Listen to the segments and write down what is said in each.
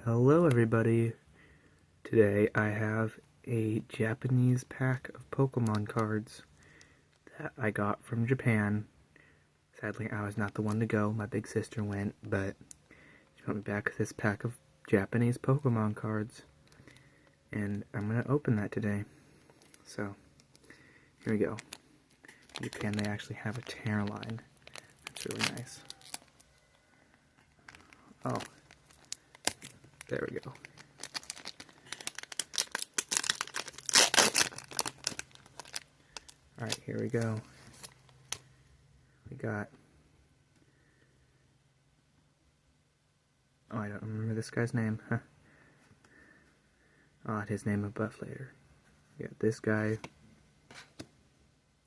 Hello everybody. Today I have a Japanese pack of Pokemon cards that I got from Japan. Sadly, I was not the one to go. My big sister went, but she got me back with this pack of Japanese Pokemon cards. And I'm going to open that today. So, here we go. In Japan, they actually have a tear line. That's really nice. Oh, there we go. Alright, here we go. We got... Oh, I don't remember this guy's name. Huh. I'll add his name above later. We got this guy.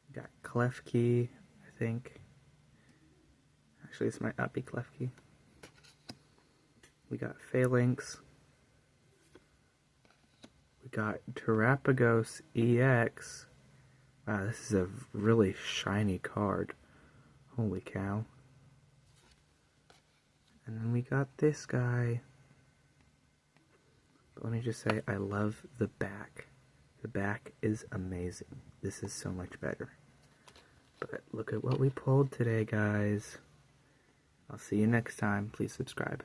We got Klefki, I think. Actually, this might not be Klefki. We got Phalanx. We got Terapagos EX. Wow, this is a really shiny card. Holy cow. And then we got this guy. But let me just say, I love the back. The back is amazing. This is so much better. But look at what we pulled today, guys. I'll see you next time. Please subscribe.